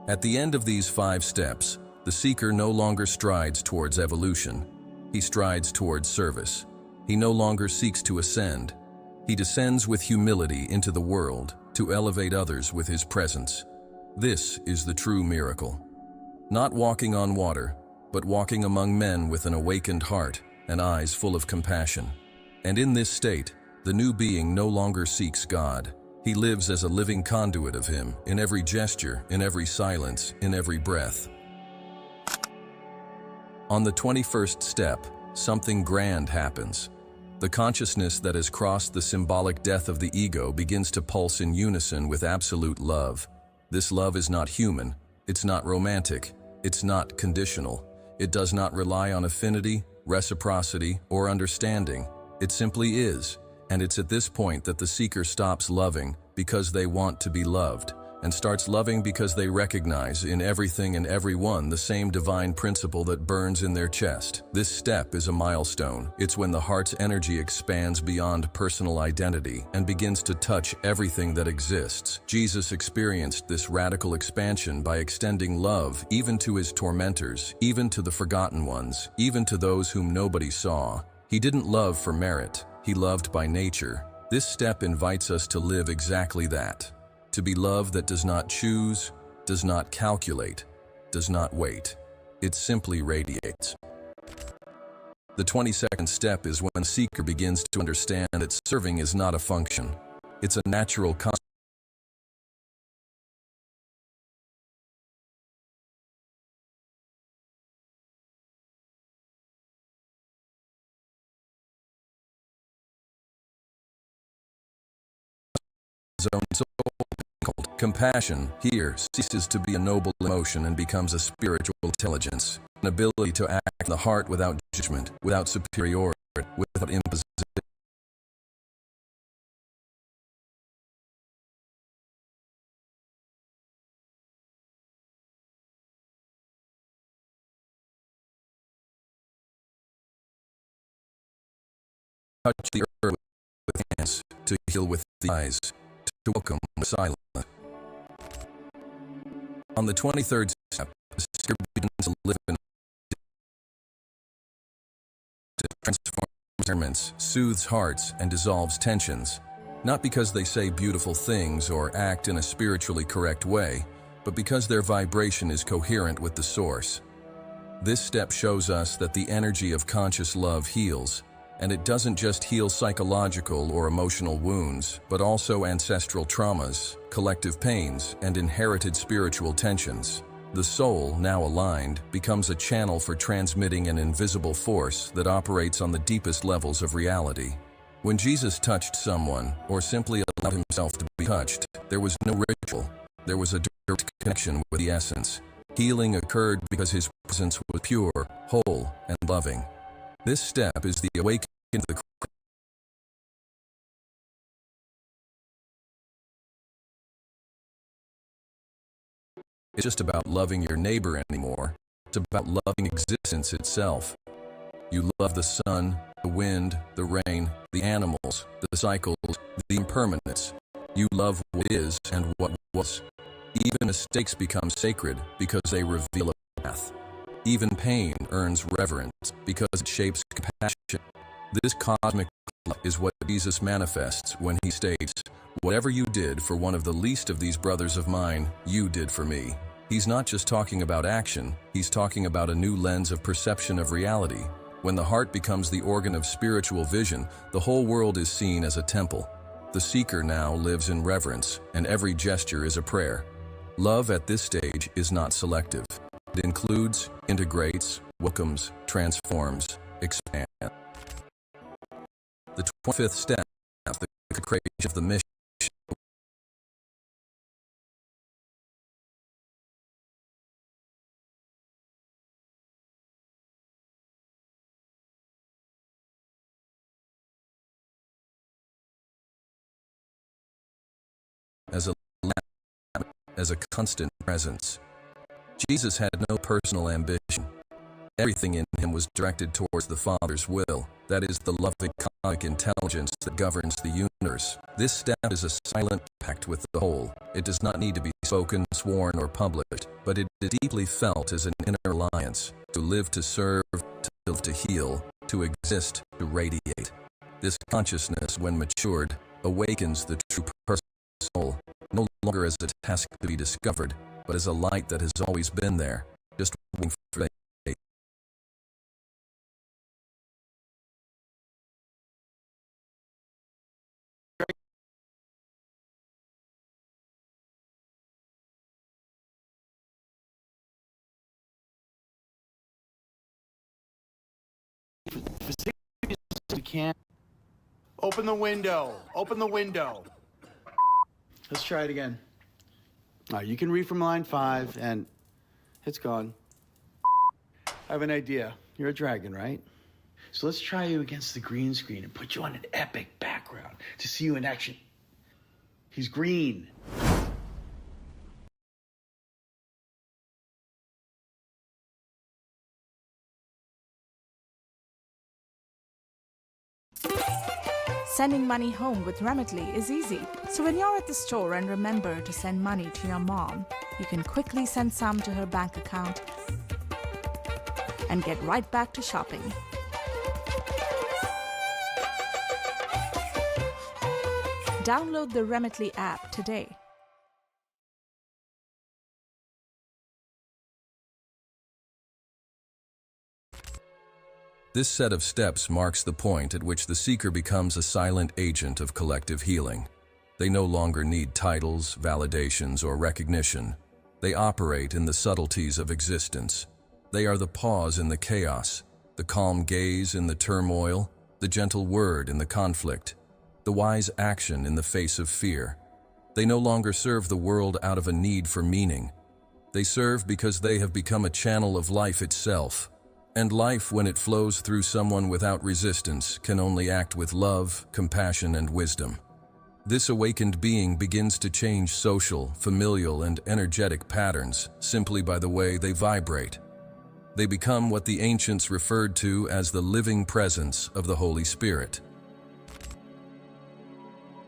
At the end of these 5 steps, the seeker no longer strides towards evolution. He strides towards service. He no longer seeks to ascend. He descends with humility into the world to elevate others with his presence. This is the true miracle. Not walking on water, but walking among men with an awakened heart and eyes full of compassion. And in this state, the new being no longer seeks God. He lives as a living conduit of Him in every gesture, in every silence, in every breath. On the 21st step, something grand happens. The consciousness that has crossed the symbolic death of the ego begins to pulse in unison with absolute love. This love is not human, it's not romantic, it's not conditional. It does not rely on affinity, reciprocity, or understanding. It simply is, and it's at this point that the seeker stops loving because they want to be loved, and starts loving because they recognize in everything and everyone the same divine principle that burns in their chest. This step is a milestone. It's when the heart's energy expands beyond personal identity and begins to touch everything that exists. Jesus experienced this radical expansion by extending love even to His tormentors, even to the forgotten ones, even to those whom nobody saw. He didn't love for merit. He loved by nature. This step invites us to live exactly that. To be love that does not choose, does not calculate, does not wait. It simply radiates. The 22nd step is when the seeker begins to understand that serving is not a function. It's a natural consequence. his own soul. Compassion, here, ceases to be a noble emotion and becomes a spiritual intelligence, an ability to act in the heart without judgment, without superiority, without imposition. Touch the earth with hands, to heal with the eyes, to welcome with silence. On the 23rd step, the seeker begins to live in transforms environments, soothes hearts, and dissolves tensions, not because they say beautiful things or act in a spiritually correct way, but because their vibration is coherent with the source. This step shows us that the energy of conscious love heals, and it doesn't just heal psychological or emotional wounds, but also ancestral traumas, collective pains, and inherited spiritual tensions. The soul, now aligned, becomes a channel for transmitting an invisible force that operates on the deepest levels of reality. When Jesus touched someone, or simply allowed himself to be touched, there was no ritual. There was a direct connection with the essence. Healing occurred because his presence was pure, whole, and loving. This step is the awakening to the It's just about loving your neighbor anymore. It's about loving existence itself. You love the sun, the wind, the rain, the animals, the cycles, the impermanence. You love what is and what was. Even mistakes become sacred because they reveal a path. Even pain earns reverence because it shapes compassion. This cosmic love is what Jesus manifests when he states, "Whatever you did for one of the least of these brothers of mine, you did for me." He's not just talking about action, he's talking about a new lens of perception of reality. When the heart becomes the organ of spiritual vision, the whole world is seen as a temple. The seeker now lives in reverence, and every gesture is a prayer. Love at this stage is not selective. It includes, integrates, welcomes, transforms, expands. The 25th step, the creation of the mission. As a lamp, as a constant presence. Jesus had no personal ambition. Everything in him was directed towards the Father's will, that is, the loving cosmic intelligence that governs the universe. This step is a silent pact with the whole. It does not need to be spoken, sworn, or published, but it is deeply felt as an inner alliance, to live to serve, to live to heal, to exist, to radiate. This consciousness, when matured, awakens the true personal soul, no longer as a task to be discovered, but as a light that has always been there, just waiting for day. We can't. Open the window. Open the window. Let's try it again. All right, you can read from line 5, and it's gone. I have an idea. You're a dragon, right? So let's try you against the green screen and put you on an epic background to see you in action. He's green. Sending money home with Remitly is easy. So when you're at the store and remember to send money to your mom, you can quickly send some to her bank account and get right back to shopping. Download the Remitly app today. This set of steps marks the point at which the seeker becomes a silent agent of collective healing. They no longer need titles, validations, or recognition. They operate in the subtleties of existence. They are the pause in the chaos, the calm gaze in the turmoil, the gentle word in the conflict, the wise action in the face of fear. They no longer serve the world out of a need for meaning. They serve because they have become a channel of life itself. And life, when it flows through someone without resistance, can only act with love, compassion, and wisdom. This awakened being begins to change social, familial, and energetic patterns simply by the way they vibrate. They become what the ancients referred to as the living presence of the Holy Spirit.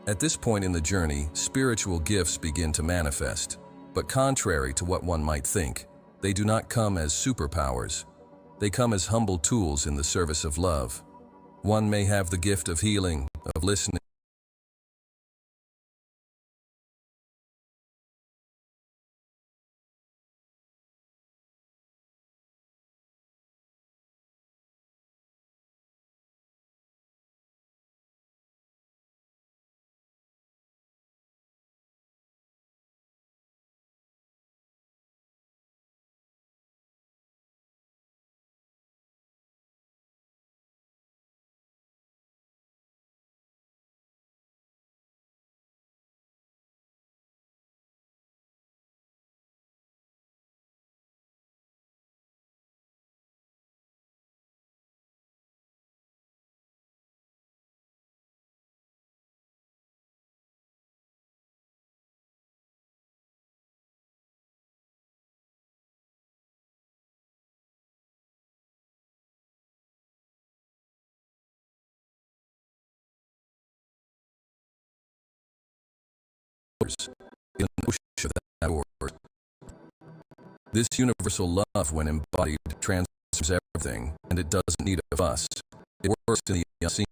At this point in the journey, spiritual gifts begin to manifest. But contrary to what one might think, they do not come as superpowers. They come as humble tools in the service of love. One may have the gift of healing, of listening, in the ocean of that word. This universal love, when embodied, transforms everything, and it doesn't need a fuss. It works in the unseen.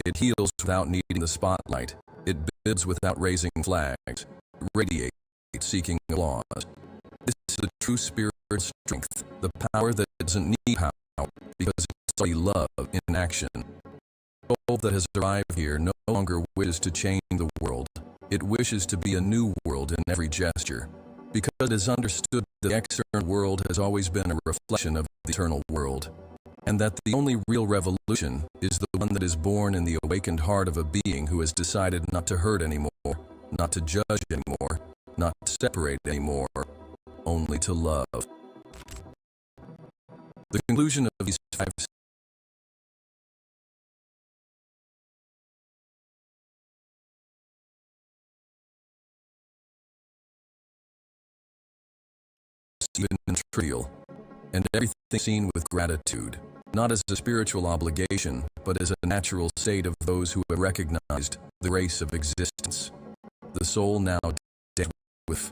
It heals without needing the spotlight. It builds without raising flags. It radiates, seeking applause. This is the true spirit strength, the power that doesn't need power, because it's only love in action. The soul that has arrived here no longer wishes to change the world. It wishes to be a new world in every gesture, because it has understood that the external world has always been a reflection of the eternal world, and that the only real revolution is the one that is born in the awakened heart of a being who has decided not to hurt anymore, not to judge anymore, not to separate anymore, only to love. The conclusion of these 5 even trivial, and everything seen with gratitude, not as a spiritual obligation, but as a natural state of those who have recognized the grace of existence. The soul now dead with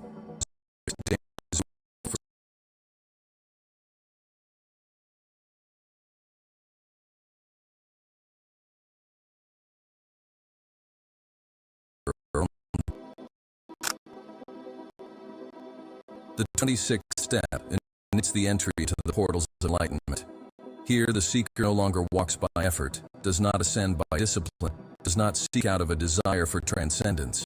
the 26th step initiates the entry to the portals of enlightenment. Here the seeker no longer walks by effort, does not ascend by discipline, does not seek out of a desire for transcendence.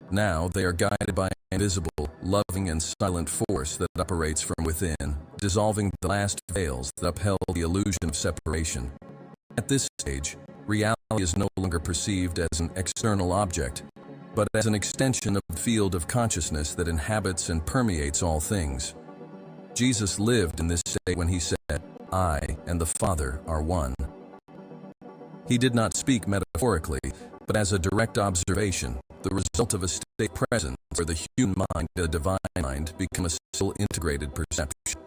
Now they are guided by an invisible, loving and silent force that operates from within, dissolving the last veils that upheld the illusion of separation. At this stage, reality is no longer perceived as an external object, but as an extension of the field of consciousness that inhabits and permeates all things. Jesus lived in this state when he said, "I and the Father are one." He did not speak metaphorically, but as a direct observation, the result of a state present where the human mind and the divine mind become a single integrated perception.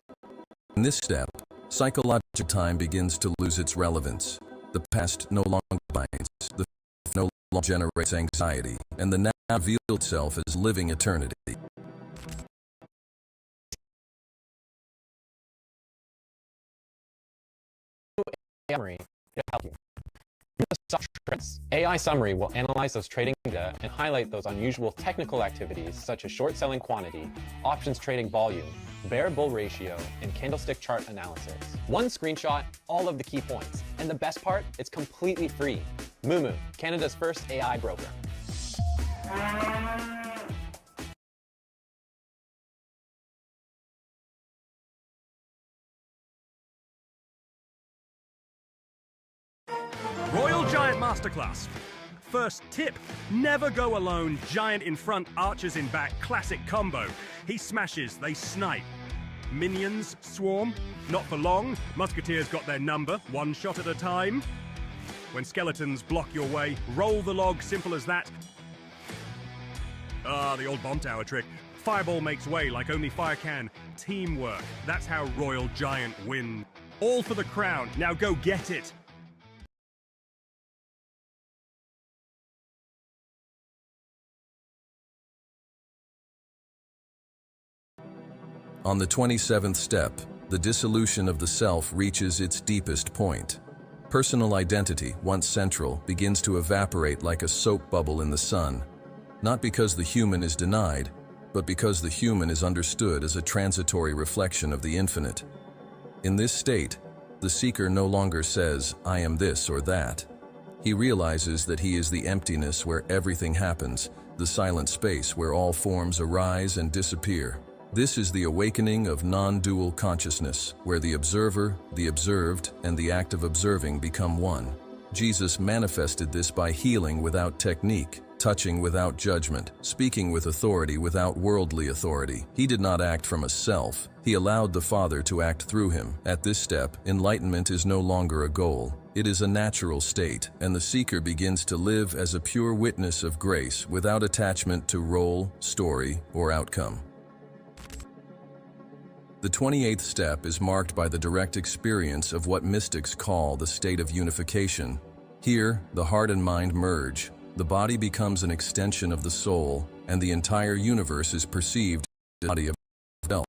In this step, psychological time begins to lose its relevance. The past no longer binds, the future no longer generates anxiety, and the now reveals itself as living eternity. Summary to help you. AI Summary will analyze those trading data and highlight those unusual technical activities such as short selling quantity, options trading volume, bear bull ratio, and candlestick chart analysis. One screenshot, all of the key points. And the best part, it's completely free. Moomoo, Canada's first AI broker. Royal Giant Masterclass. First tip, never go alone. Giant in front, archers in back. Classic combo. He smashes, they snipe. Minions swarm, not for long. Musketeers got their number, one shot at a time. When skeletons block your way, roll the log, simple as that. Ah, the old bomb tower trick. Fireball makes way like only fire can. Teamwork, that's how Royal Giant wins. All for the crown, now go get it. On the 27th step, the dissolution of the self reaches its deepest point. Personal identity, once central, begins to evaporate like a soap bubble in the sun, not because the human is denied, but because the human is understood as a transitory reflection of the infinite. In this state, the seeker no longer says, "I am this or that." He realizes that he is the emptiness where everything happens, the silent space where all forms arise and disappear. This is the awakening of non-dual consciousness, where the observer, the observed, and the act of observing become one. Jesus manifested this by healing without technique, touching without judgment, speaking with authority without worldly authority. He did not act from a self. He allowed the Father to act through him. At this step, enlightenment is no longer a goal. It is a natural state, and the seeker begins to live as a pure witness of grace without attachment to role, story, or outcome. The 28th step is marked by the direct experience of what mystics call the state of unification. Here, the heart and mind merge, the body becomes an extension of the soul, and the entire universe is perceived as the body of self.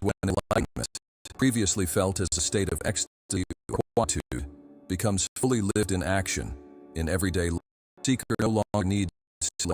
When enlightenment, previously felt as a state of ecstasy or quietude, becomes fully lived in action, in everyday life, the seeker no longer needs to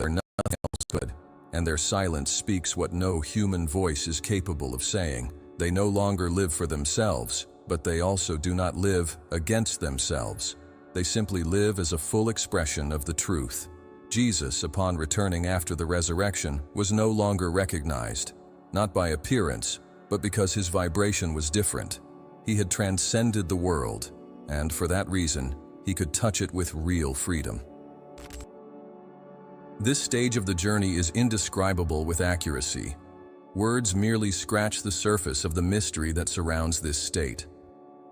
nothing else could, and their silence speaks what no human voice is capable of saying. They no longer live for themselves, but they also do not live against themselves. They simply live as a full expression of the truth. Jesus, upon returning after the resurrection, was no longer recognized, not by appearance, but because his vibration was different. He had transcended the world, and for that reason, he could touch it with real freedom. This stage of the journey is indescribable with accuracy. Words merely scratch the surface of the mystery that surrounds this state.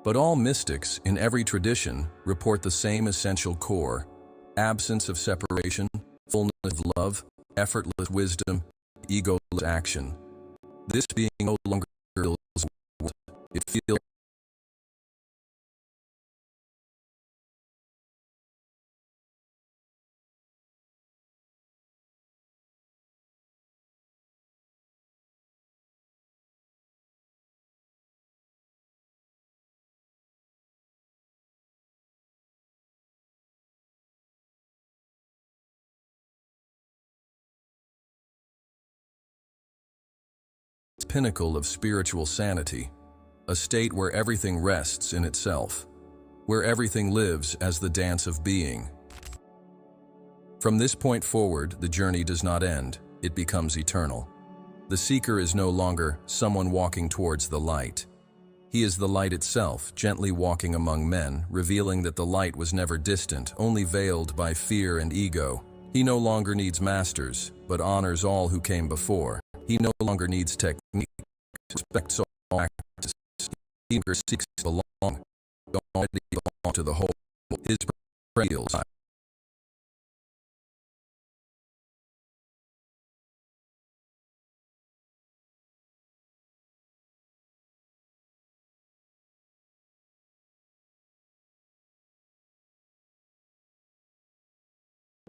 But all mystics, in every tradition, report the same essential core: absence of separation, fullness of love, effortless wisdom, egoless action. This being no longer feels it feels pinnacle of spiritual sanity, a state where everything rests in itself, where everything lives as the dance of being. From this point forward, the journey does not end, it becomes eternal. The seeker is no longer someone walking towards the light. He is the light itself, gently walking among men, revealing that the light was never distant, only veiled by fear and ego. He no longer needs masters, but honors all who came before. He no longer needs technique, respects all practices. He no longer seeks to belong, he already belongs to the whole. His praise.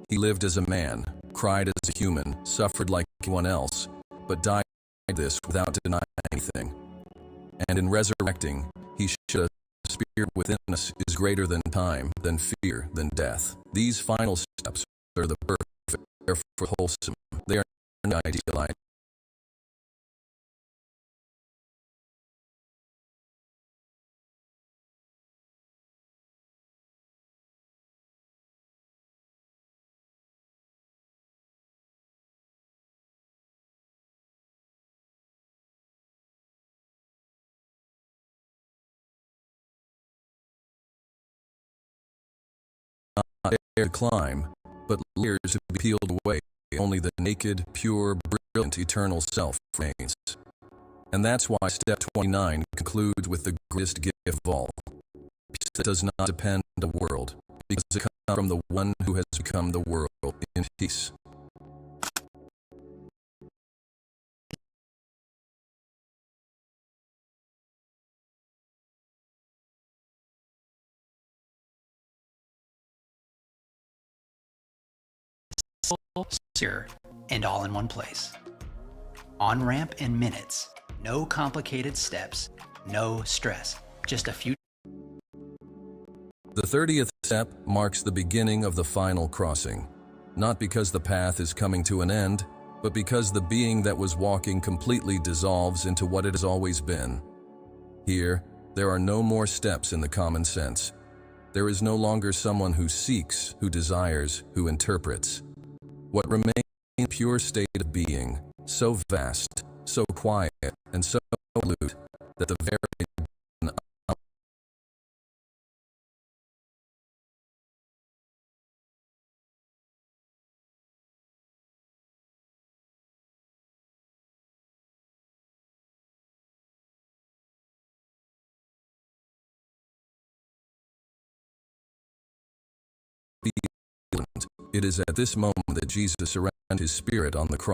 He lived as a man, cried as a human, suffered like anyone else, but died this without denying anything. And in resurrecting, he showed us the spirit within us is greater than time, than fear, than death. These final steps are the perfect, therefore wholesome. They are not idealized. Not air to climb, but layers to be peeled away. Only the naked, pure, brilliant, eternal self remains. And that's why step 29 concludes with the greatest gift of all. Peace that does not depend on the world, because it comes from the one who has become the world in peace. Secure and all in one place. On-ramp in minutes. No complicated steps. No stress. Just a few. The 30th step marks the beginning of the final crossing. Not because the path is coming to an end, but because the being that was walking completely dissolves into what it has always been. Here, there are no more steps in the common sense. There is no longer someone who seeks, who desires, who interprets. What remains in a pure state of being, so vast, so quiet, and so absolute, that the very it is at this moment that Jesus surrendered his spirit on the cross.